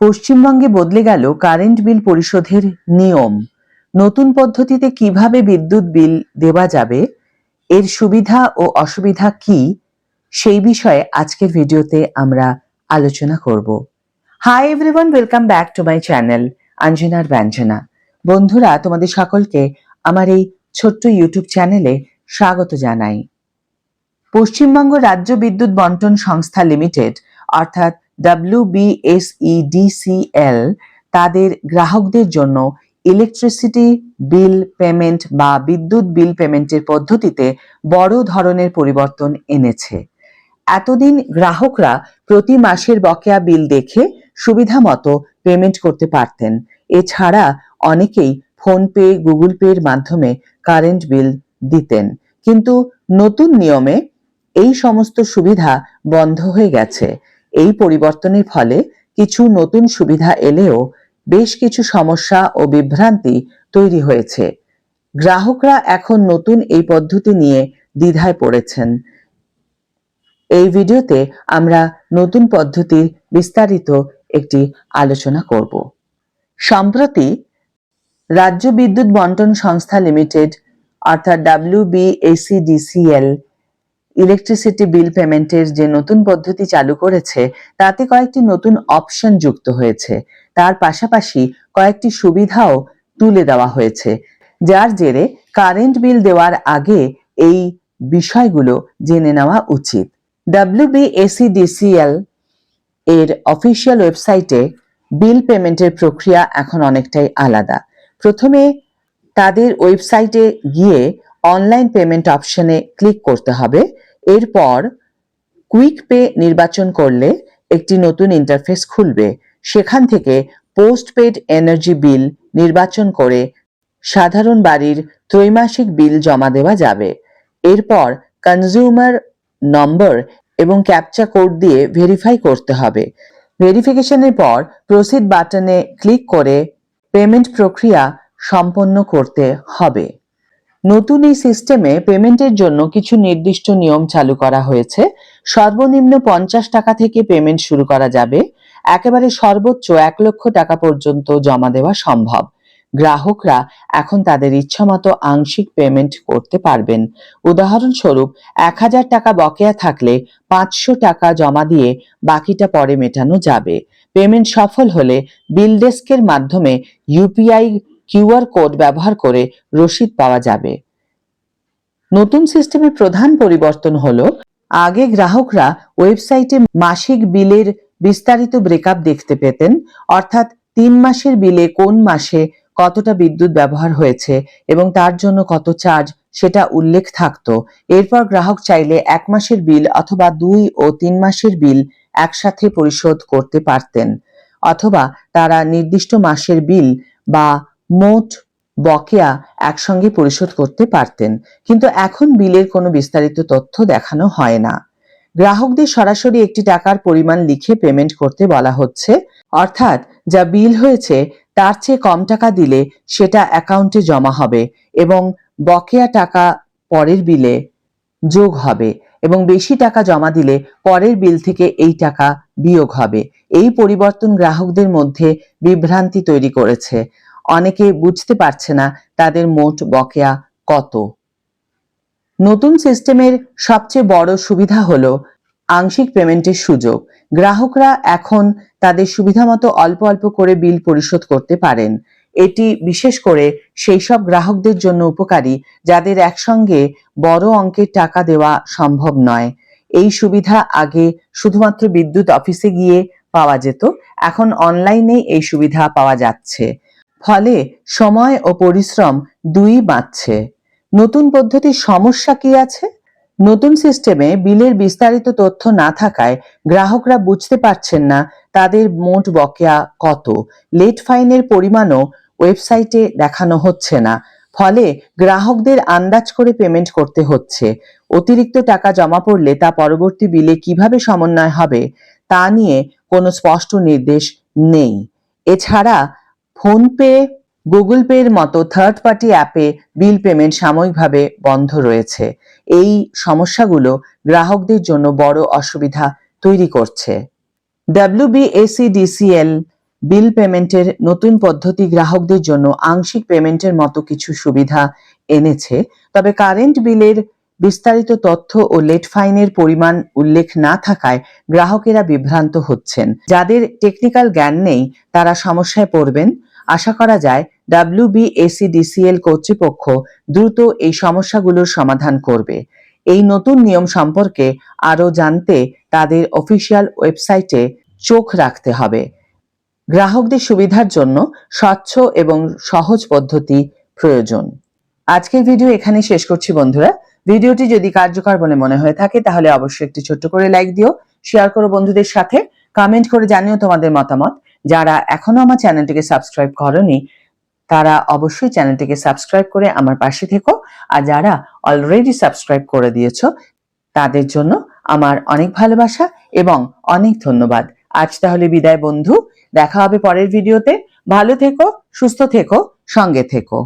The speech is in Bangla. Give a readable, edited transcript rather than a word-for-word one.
পশ্চিমবঙ্গে বদলে গেল কারেন্ট বিল পরিশোধের নিয়ম। নতুন পদ্ধতিতে কিভাবে বিদ্যুৎ বিল দেওয়া যাবে, এর সুবিধা ও অসুবিধা কি, সেই বিষয়ে আজকের ভিডিওতে আমরা আলোচনা করব। Hi everyone, welcome back to my channel Anjanar Byanjana. বন্ধুরা, তোমাদের সকলকে আমার এই ছোট্ট ইউটিউব চ্যানেলে স্বাগত জানাই। পশ্চিমবঙ্গ রাজ্য বিদ্যুৎ বন্টন সংস্থা লিমিটেড অর্থাৎ WBSEDCL তাদের গ্রাহকদের জন্য ইলেকট্রিসিটি বিল পেমেন্ট বা বিদ্যুৎ বিল পেমেন্টের পদ্ধতিতে বড় ধরনের পরিবর্তন এনেছে। এতদিন গ্রাহকরা প্রতি মাসের বকেয়া বিল দেখে সুবিধা মতো পেমেন্ট করতে পারতেন। এছাড়া অনেকেই ফোনপে, গুগল পের মাধ্যমে কারেন্ট বিল দিতেন, কিন্তু নতুন নিয়মে এই সমস্ত সুবিধা বন্ধ হয়ে গেছে। এই পরিবর্তনের ফলে কিছু নতুন সুবিধা এলেও বেশ কিছু সমস্যা ও বিভ্রান্তি তৈরি হয়েছে। গ্রাহকরা এখন নতুন এই পদ্ধতি নিয়ে দ্বিধায় পড়েছেন। এই ভিডিওতে আমরা নতুন পদ্ধতির বিস্তারিত একটি আলোচনা করব। সম্প্রতি রাজ্য বিদ্যুৎ বন্টন সংস্থা লিমিটেড অর্থাৎ WBSEDCL ইলেকট্রিসিটি বিল পেমেন্টের যে নতুন পদ্ধতি চালু করেছে, তাতে কয়েকটি নতুন অপশন যুক্ত হয়েছে। তার পাশাপাশি কয়েকটি সুবিধাও তুলে দেওয়া হয়েছে, যার জেরে কারেন্ট বিল দেওয়ার আগে এই বিষয়গুলো জেনে নেওয়া উচিত। WBSEDCL এর অফিসিয়াল ওয়েবসাইটে বিল পেমেন্টের প্রক্রিয়া এখন অনেকটাই আলাদা। প্রথমে তাদের ওয়েবসাইটে গিয়ে অনলাইন পেমেন্ট অপশনে ক্লিক করতে হবে। এরপর কুইক পে নির্বাচন করলে একটি নতুন ইন্টারফেস খুলবে। সেখান থেকে পোস্টপেড এনার্জি বিল নির্বাচন করে সাধারণ বাড়ির ত্রৈমাসিক বিল জমা দেওয়া যাবে। এরপর কনজিউমার নম্বর এবং ক্যাপচা কোড দিয়ে ভেরিফাই করতে হবে। ভেরিফিকেশনের পর প্রসিড বাটনে ক্লিক করে পেমেন্ট প্রক্রিয়া সম্পন্ন করতে হবে। নতুন এই সিস্টেমে পেমেন্টের জন্য কিছু নির্দিষ্ট নিয়ম চালু করা হয়েছে। সর্বনিম্ন 50 টাকা থেকে পেমেন্ট শুরু করা যাবে। একেবারে সর্বোচ্চ 1 লক্ষ টাকা পর্যন্ত জমা দেওয়া সম্ভব। গ্রাহকরা এখন তাদের ইচ্ছামতো আংশিক পেমেন্ট করতে পারবেন। উদাহরণস্বরূপ 1000 টাকা বকেয়া থাকলে 500 টাকা জমা দিয়ে বাকিটা পরে মেটানো যাবে। পেমেন্ট সফল হলে বিল ডেস্কের মাধ্যমে ইউপিআই QR কোড ব্যবহার করে রসিদ পাওয়া যাবে। নতুন সিস্টেমের প্রধান পরিবর্তন হলো, আগে গ্রাহকরা ওয়েবসাইটে মাসিক বিলের বিস্তারিত ব্রেকআপ দেখতে পেতেন, অর্থাৎ 3 মাসের বিলে কোন মাসে কতটা বিদ্যুৎ ব্যবহার হয়েছে এবং তার জন্য কত চার্জ সেটা উল্লেখ থাকতো। এরপর গ্রাহক চাইলে 1 মাসের বিল অথবা 2 ও 3 মাসের বিল একসাথে পরিশোধ করতে পারতেন, অথবা তারা নির্দিষ্ট মাসের বিল বা মোট বকেয়া একসঙ্গে পরিশোধ করতে পারতেন। কিন্তু এখন বিলের কোনো বিস্তারিত তথ্য দেখানো হয় না। গ্রাহকদের সরাসরি একটি টাকার পরিমাণ লিখে পেমেন্ট করতে বলা হচ্ছে, অর্থাৎ যা বিল হয়েছে তার চেয়ে কম টাকা দিলে সেটা অ্যাকাউন্টে জমা হবে এবং বকেয়া টাকা পরের বিলে যোগ হবে, এবং বেশি টাকা জমা দিলে পরের বিল থেকে এই টাকা বিয়োগ হবে। এই পরিবর্তন গ্রাহকদের মধ্যে বিভ্রান্তি তৈরি করেছে। অনেকে বুঝতে পারছে না তাদের মোট বকেয়া কত। নতুন সিস্টেমের সবচেয়ে বড় সুবিধা হলো আংশিক পেমেন্টের সুযোগ। গ্রাহকরা এখন তাদের সুবিধামতো অল্প অল্প করে বিল পরিশোধ করতে পারেন। এটি বিশেষ করে সেই সব গ্রাহকদের জন্য উপকারী যাদের একসঙ্গে বড় অঙ্কের টাকা দেওয়া সম্ভব নয়। এই সুবিধা আগে শুধুমাত্র বিদ্যুৎ অফিসে গিয়ে পাওয়া যেত, এখন অনলাইনে এই সুবিধা পাওয়া যাচ্ছে। ফলে সময় ও পরিশ্রম দুই বাঁচছে। নতুন পদ্ধতির সমস্যা কি আছে? নতুন সিস্টেমে বিলের বিস্তারিত তথ্য না থাকায় গ্রাহকরা বুঝতে পারছেন না তাদের মোট বকেয়া কত। লেট ফাইনের পরিমাণও ওয়েবসাইটে দেখানো হচ্ছে না, ফলে গ্রাহকদের আন্দাজ করে পেমেন্ট করতে হচ্ছে। অতিরিক্ত টাকা জমা পড়লে তা পরবর্তী বিলে কিভাবে সমন্বয় হবে তা নিয়ে কোনো স্পষ্ট নির্দেশ নেই। এছাড়া ফোনপে, গুগল পের মতো থার্ড পার্টি অ্যাপে বিল পেমেন্ট সাময়িকভাবে বন্ধ রয়েছে। এই সমস্যাগুলো গ্রাহকদের জন্য বড় অসুবিধা তৈরি করছে। WBSEDCL বিল পেমেন্টের নতুন পদ্ধতি গ্রাহকদের জন্য আংশিক পেমেন্টের মতো কিছু সুবিধা এনেছে, তবে কারেন্ট বিলের বিস্তারিত তথ্য ও লেট ফাইনের পরিমাণ উল্লেখ না থাকায় গ্রাহকেরা বিভ্রান্ত হচ্ছেন। যাদের টেকনিক্যাল জ্ঞান নেই তারা সমস্যায় পড়বেন। আশা করা যায় WBACDCL কর্তৃপক্ষ দ্রুত এই সমস্যাগুলোর সমাধান করবে। এই নতুন নিয়ম সম্পর্কে আরও জানতে তাদের অফিসিয়াল ওয়েবসাইটে চোখ রাখতে হবে। গ্রাহকদের সুবিধার জন্য স্বচ্ছ এবং সহজ পদ্ধতি প্রয়োজন। আজকের ভিডিও এখানে শেষ করছি বন্ধুরা। ভিডিওটি যদি কার্যকর বলে মনে হয়ে থাকে তাহলে অবশ্যই একটি ছোট্ট করে লাইক দিও, শেয়ার করো বন্ধুদের সাথে, কমেন্ট করে জানিও তোমাদের মতামত। যারা এখনো আমার চ্যানেলটিকে সাবস্ক্রাইব করোনি তারা অবশ্যই চ্যানেলটিকে সাবস্ক্রাইব করে আমার পাশে থেকো, আর যারা অলরেডি সাবস্ক্রাইব করে দিয়েছো তাদের জন্য আমার অনেক ভালোবাসা এবং অনেক ধন্যবাদ। আজ তাহলে বিদায় বন্ধু, দেখা হবে পরের ভিডিওতে। ভালো থেকো, সুস্থ থেকো, সঙ্গে থেকো।